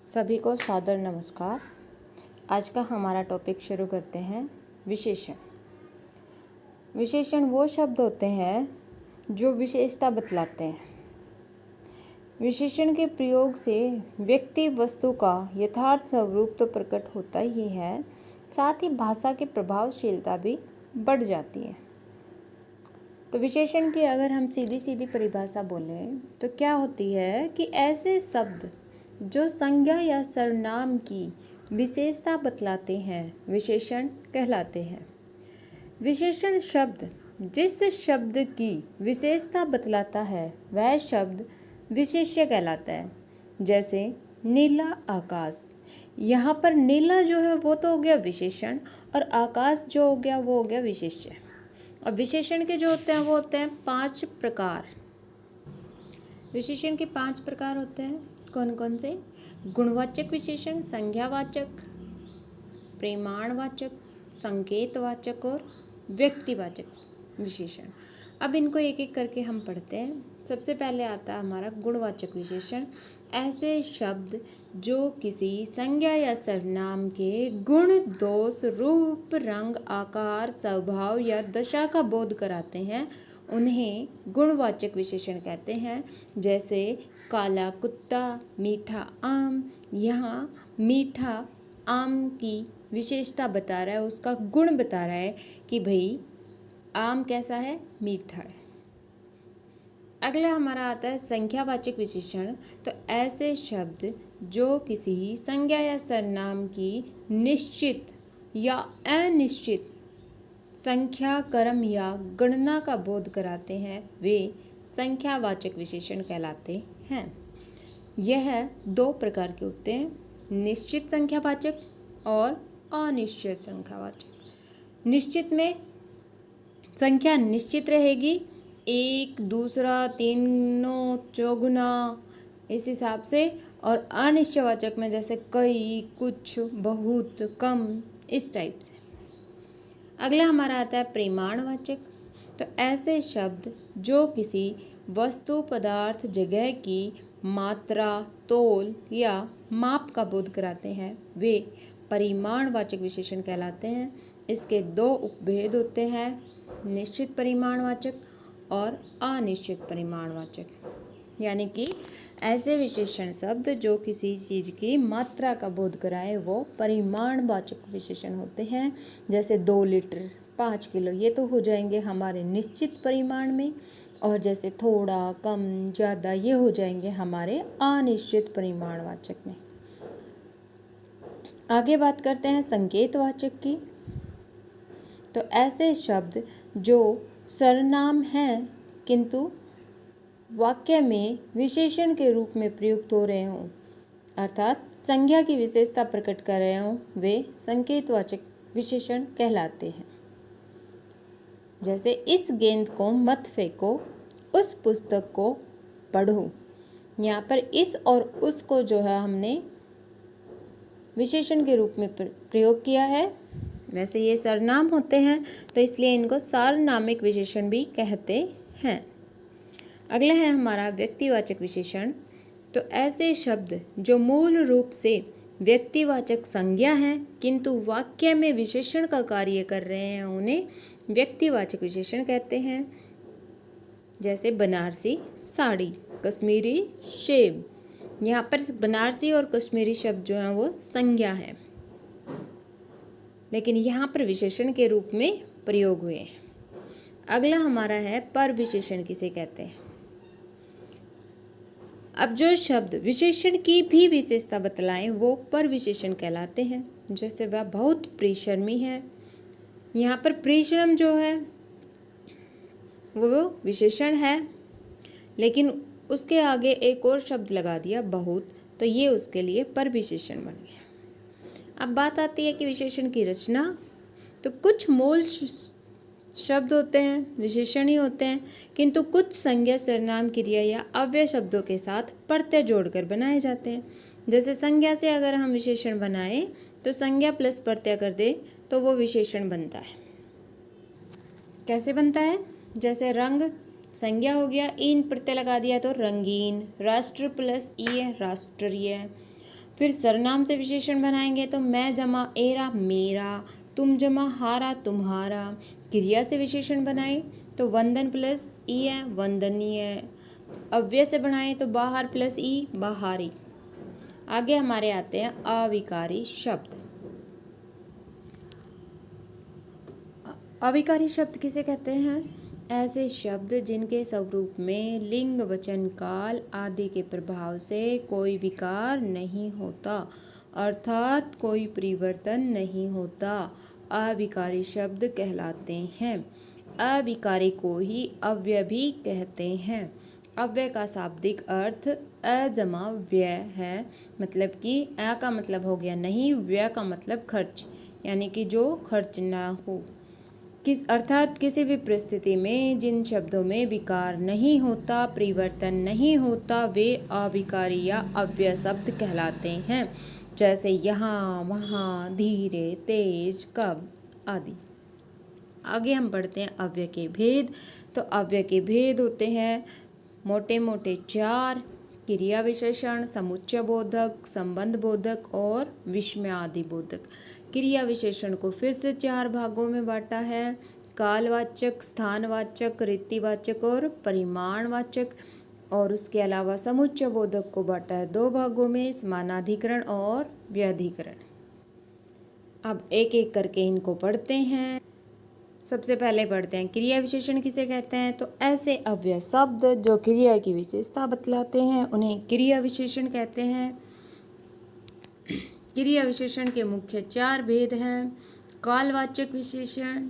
सभी को सादर नमस्कार। आज का हमारा टॉपिक शुरू करते हैं। विशेषण। विशेषण वो शब्द होते हैं जो विशेषता बतलाते हैं। विशेषण के प्रयोग से व्यक्ति वस्तु का यथार्थ स्वरूप तो प्रकट होता ही है, साथ ही भाषा की प्रभावशीलता भी बढ़ जाती है। तो विशेषण की अगर हम सीधी सीधी परिभाषा बोलें तो क्या होती है कि ऐसे शब्द जो संज्ञा या सर्वनाम की विशेषता बतलाते हैं विशेषण कहलाते हैं। विशेषण शब्द जिस शब्द की विशेषता बतलाता है वह शब्द विशेष्य कहलाता है। जैसे नीला आकाश, यहाँ पर नीला जो है वो तो हो गया विशेषण और आकाश जो हो गया वो हो गया विशेष्य। अब विशेषण के जो होते हैं वो होते हैं 5 प्रकार। विशेषण के 5 प्रकार होते हैं। कौन कौन से? गुणवाचक विशेषण, संज्ञावाचक, परिमाणवाचक, संकेतवाचक और व्यक्तिवाचक विशेषण। अब इनको एक एक करके हम पढ़ते हैं। सबसे पहले आता है हमारा गुणवाचक विशेषण। ऐसे शब्द जो किसी संज्ञा या सर्वनाम के गुण, दोष, रूप, रंग, आकार, स्वभाव या दशा का बोध कराते हैं उन्हें गुणवाचक विशेषण कहते हैं। जैसे काला कुत्ता, मीठा आम। यहाँ मीठा आम की विशेषता बता रहा है, उसका गुण बता रहा है कि भाई आम कैसा है, मीठा है। अगला हमारा आता है संख्यावाचक विशेषण। तो ऐसे शब्द जो किसी संज्ञा या सर्वनाम की निश्चित या अनिश्चित संख्या, क्रम या गणना का बोध कराते हैं वे संख्यावाचक विशेषण कहलाते हैं। यह 2 प्रकार के होते हैं, निश्चित संख्यावाचक और अनिश्चित संख्यावाचक। निश्चित में संख्या निश्चित रहेगी, 1, दूसरा, तीनों, चौगुना इस हिसाब से। और अनिश्चयवाचक में जैसे कई, कुछ, बहुत, कम इस टाइप से। अगला हमारा आता है परिमाणवाचक। तो ऐसे शब्द जो किसी वस्तु, पदार्थ, जगह की मात्रा, तोल या माप का बोध कराते हैं वे परिमाणवाचक विशेषण कहलाते हैं। इसके 2 उपभेद होते हैं, निश्चित परिमाणवाचक और अनिश्चित परिमाणवाचक। यानी कि ऐसे विशेषण शब्द जो किसी चीज़ की मात्रा का बोध कराए वो परिमाणवाचक विशेषण होते हैं। जैसे 2 लीटर, 5 किलो, ये तो हो जाएंगे हमारे निश्चित परिमाण में। और जैसे थोड़ा, कम, ज़्यादा ये हो जाएंगे हमारे अनिश्चित परिमाणवाचक में। आगे बात करते हैं संकेतवाचक की। तो ऐसे शब्द जो सर्वनाम हैं किंतु वाक्य में विशेषण के रूप में प्रयुक्त हो रहे हों, अर्थात संज्ञा की विशेषता प्रकट कर रहे हों, वे संकेतवाचक विशेषण कहलाते हैं। जैसे इस गेंद को मत फेंको, उस पुस्तक को पढ़ो। यहाँ पर इस और उस को जो है हमने विशेषण के रूप में प्रयोग किया है। वैसे ये सर्वनाम होते हैं तो इसलिए इनको सार्वनामिक विशेषण भी कहते हैं। अगला है हमारा व्यक्तिवाचक विशेषण। तो ऐसे शब्द जो मूल रूप से व्यक्तिवाचक संज्ञा हैं किंतु वाक्य में विशेषण का कार्य कर रहे हैं उन्हें व्यक्तिवाचक विशेषण कहते हैं। जैसे बनारसी साड़ी, कश्मीरी सेब। यहाँ पर बनारसी और कश्मीरी शब्द जो हैं वो संज्ञा है, लेकिन यहाँ पर विशेषण के रूप में प्रयोग हुए हैं। अगला हमारा है पर विशेषण किसे कहते हैं। अब जो शब्द विशेषण की भी विशेषता बतलाएं वो पर विशेषण कहलाते हैं। जैसे वह बहुत परिश्रमी है, यहाँ पर परिश्रम जो है वो विशेषण है, लेकिन उसके आगे एक और शब्द लगा दिया बहुत, तो ये उसके लिए पर विशेषण बन गया। अब बात आती है कि विशेषण की रचना। तो कुछ मूल शब्द होते हैं विशेषण ही होते हैं, किंतु कुछ संज्ञा, सर्वनाम, क्रिया या अव्यय शब्दों के साथ प्रत्यय जोड़कर बनाए जाते हैं। जैसे संज्ञा से अगर हम विशेषण बनाएं तो संज्ञा प्लस प्रत्यय कर दे तो वो विशेषण बनता है। कैसे बनता है? जैसे रंग संज्ञा हो गया, इन प्रत्यय लगा दिया तो रंगीन। राष्ट्र प्लस ई है राष्ट्रीय। फिर सर्वनाम से विशेषण बनाएंगे तो मैं जमा एरा मेरा, तुम जमा हारा तुम्हारा। क्रिया से विशेषण बनाए तो वंदन प्लस ई है वंदनीय। अव्यय से बनाए तो बाहर प्लस ई बाहरी। आगे हमारे आते हैं अविकारी शब्द। अविकारी शब्द किसे कहते हैं? ऐसे शब्द जिनके स्वरूप में लिंग वचन काल आदि के प्रभाव से कोई विकार नहीं होता, अर्थात कोई परिवर्तन नहीं होता, अविकारी शब्द कहलाते हैं। अविकारी को ही अव्यय भी कहते हैं। अव्यय का शाब्दिक अर्थ अजमा व्यय है, मतलब कि अ का मतलब हो गया नहीं, व्यय का मतलब खर्च, यानी कि जो खर्च ना हो। अर्थात किसी भी परिस्थिति में जिन शब्दों में विकार नहीं होता, परिवर्तन नहीं होता, वे अविकारी या अव्यय शब्द कहलाते हैं, जैसे यहाँ वहाँ, धीरे, तेज, कब आदि। आगे हम पढ़ते हैं अव्यय के भेद। तो अव्यय के भेद होते हैं मोटे मोटे 4: क्रिया विशेषण, समुच्चय बोधक, संबंध बोधक और विस्मयादि बोधक। क्रिया विशेषण को फिर से 4 भागों में बांटा है: कालवाचक, स्थानवाचक, रीतिवाचक और परिमाणवाचक। और उसके अलावा समुच्चय बोधक को बांटा है 2 भागों में: समानाधिकरण और व्यधिकरण। अब एक एक करके इनको पढ़ते हैं। सबसे पहले पढ़ते हैं क्रिया विशेषण किसे कहते हैं। तो ऐसे अव्यय शब्द जो क्रिया की विशेषता बतलाते हैं उन्हें क्रिया विशेषण कहते हैं। क्रिया विशेषण के मुख्य 4 भेद हैं। कालवाचक विशेषण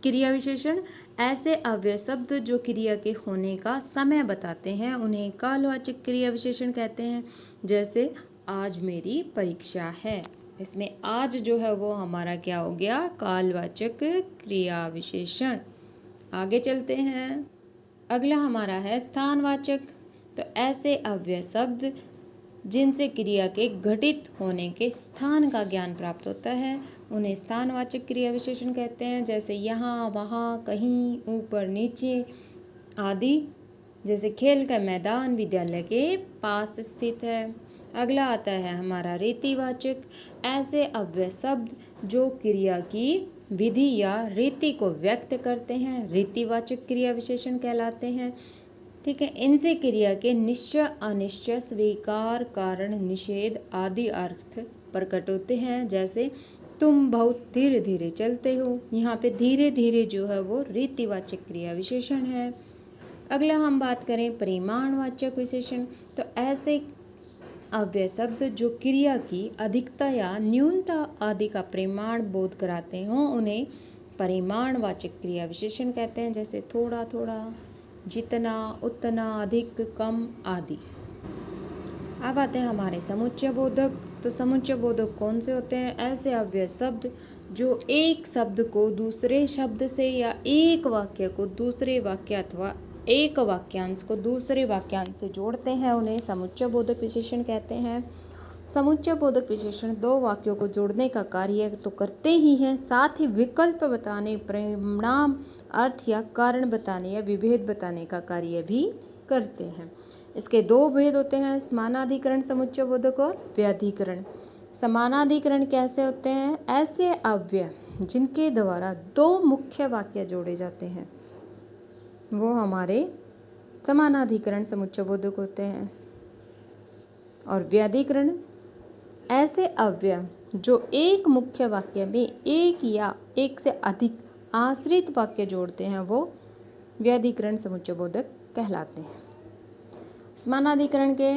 क्रिया विशेषण ऐसे अव्यय शब्द जो क्रिया के होने का समय बताते हैं उन्हें कालवाचक क्रिया विशेषण कहते हैं। जैसे आज मेरी परीक्षा है, इसमें आज जो है वो हमारा क्या हो गया? कालवाचक क्रिया विशेषण। आगे चलते हैं। अगला हमारा है स्थानवाचक। तो ऐसे अव्यय शब्द जिनसे क्रिया के घटित होने के स्थान का ज्ञान प्राप्त होता है उन्हें स्थानवाचक क्रिया विशेषण कहते हैं। जैसे यहाँ वहाँ, कहीं, ऊपर नीचे आदि। जैसे खेल का मैदान विद्यालय के पास स्थित है। अगला आता है हमारा रीतिवाचक। ऐसे अव्यय शब्द जो क्रिया की विधि या रीति को व्यक्त करते हैं रीतिवाचक क्रिया विशेषण कहलाते हैं। ठीक है, इनसे क्रिया के निश्चय, अनिश्चय, स्वीकार, कारण, निषेध आदि अर्थ प्रकट होते हैं। जैसे तुम बहुत धीरे धीरे चलते हो, यहाँ पे धीरे धीरे जो है वो रीतिवाचक क्रिया विशेषण है। अगला हम बात करें परिमाणवाचक विशेषण। तो ऐसे अव्यय शब्द जो क्रिया की अधिकता या न्यूनता आदि का परिमाण बोध कराते हों उन्हें परिमाणवाचक क्रिया विशेषण कहते हैं। जैसे थोड़ा थोड़ा, जितना, उतना, अधिक, कम आदि। अब आते हैं हमारे समुच्चय बोधक। तो समुच्चय बोधक कौन से होते हैं? ऐसे अव्यय शब्द जो एक शब्द को दूसरे शब्द से या एक वाक्य को दूसरे वाक्य अथवा एक वाक्यांश को दूसरे वाक्यांश से जोड़ते हैं उन्हें समुच्चय बोधक विशेषण कहते हैं। समुच्चय बोधक विशेषण 2 वाक्यों को जोड़ने का कार्य तो करते ही हैं, साथ ही विकल्प बताने, परिणाम, अर्थ या कारण बताने या विभेद बताने का कार्य भी करते हैं। इसके 2 भेद होते हैं: समानाधिकरण समुच्चय बोधक और व्यधिकरण। समानाधिकरण कैसे होते हैं? ऐसे अव्यय जिनके द्वारा 2 मुख्य वाक्य जोड़े जाते हैं वो हमारे समानाधिकरण समुच्चय बोधक होते हैं। और व्यधिकरण ऐसे अव्यय जो एक मुख्य वाक्य में एक या एक से अधिक आश्रित वाक्य जोड़ते हैं वो व्यधिकरण समुच्चय बोधक कहलाते हैं। समानाधिकरण के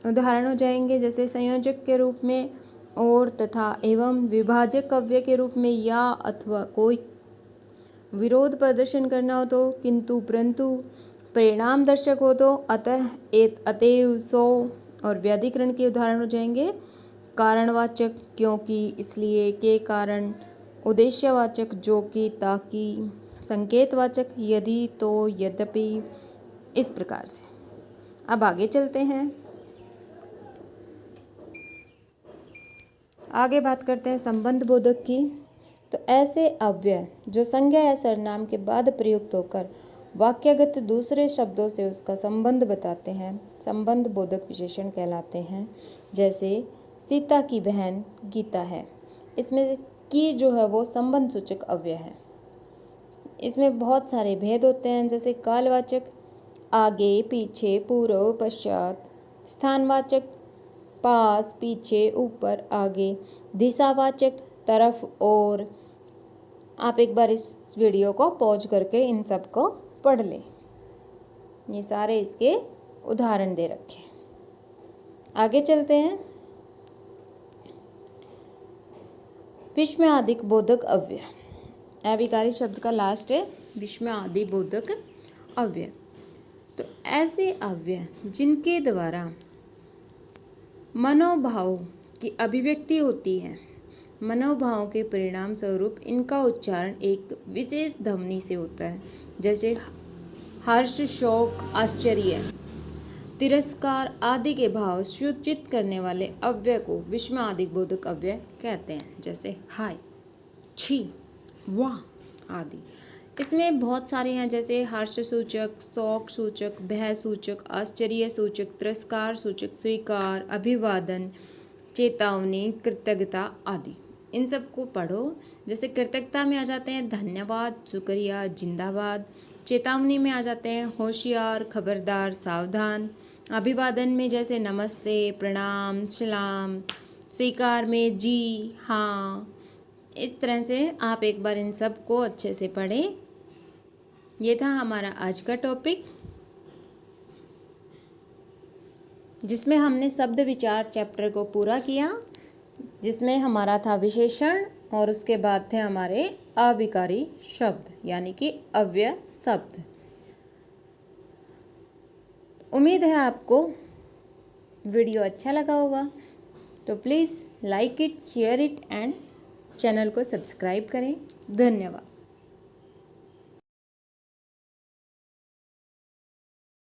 उदाहरण हो जाएंगे जैसे संयोजक के रूप में और, तथा, एवं, विभाजक अव्यय के रूप में या, अथवा, कोई, विरोध प्रदर्शन करना हो तो, किंतु, परंतु, परिणाम दर्शक हो तो, अतः, अतएव, सो। और व्यधिकरण के उदाहरण हो जाएंगे कारणवाचक क्योंकि, इसलिए, के कारण, उद्देश्यवाचक जो कि, ताकि, संकेतवाचक यदि, तो, यद्यपि, इस प्रकार से। अब आगे चलते हैं। आगे बात करते हैं संबंध बोधक की। तो ऐसे अव्यय जो संज्ञा या सर्वनाम के बाद प्रयुक्त होकर वाक्यगत दूसरे शब्दों से उसका संबंध बताते हैं, संबंध बोधक विशेषण कहलाते हैं। जैसे सीता की बहन गीता है, इसमें की जो है वो संबंध सूचक अव्यय है। इसमें बहुत सारे भेद होते हैं, जैसे कालवाचक आगे पीछे पूर्व पश्चात, स्थानवाचक पास पीछे ऊपर आगे, दिशावाचक तरफ और। आप एक बार इस वीडियो को पॉज करके इन सब को पढ़ लें, ये सारे इसके उदाहरण दे रखे। आगे चलते हैं। विस्मयादिक बोधक अव्यय, अविकारी शब्द का लास्ट है विस्मयादि बोधक अव्यय। तो ऐसे अव्यय जिनके द्वारा मनोभाव की अभिव्यक्ति होती है, मनोभाव के परिणाम स्वरूप इनका उच्चारण एक विशेष ध्वनि से होता है, जैसे हर्ष, शोक, आश्चर्य, तिरस्कार आदि के भाव सूचित करने वाले अव्यय को विस्मयादिक बोधक अव्यय कहते हैं। जैसे हाय, छी, वाह आदि। इसमें बहुत सारे हैं, जैसे हर्ष सूचक, शोक सूचक, भय सूचक, आश्चर्य सूचक, तिरस्कार सूचक, स्वीकार, अभिवादन, चेतावनी, कृतज्ञता आदि। इन सब को पढ़ो। जैसे कृतज्ञता में आ जाते हैं धन्यवाद, शुक्रिया, जिंदाबाद। चेतावनी में आ जाते हैं होशियार, खबरदार, सावधान। अभिवादन में जैसे नमस्ते, प्रणाम, सलाम। स्वीकार में जी, हाँ। इस तरह से आप एक बार इन सब को अच्छे से पढ़ें। ये था हमारा आज का टॉपिक, जिसमें हमने शब्द विचार चैप्टर को पूरा किया, जिसमें हमारा था विशेषण और उसके बाद थे हमारे अविकारी शब्द यानी कि अव्यय शब्द। उम्मीद है आपको वीडियो अच्छा लगा होगा, तो please like it, share it and channel को सब्सक्राइब करें। धन्यवाद।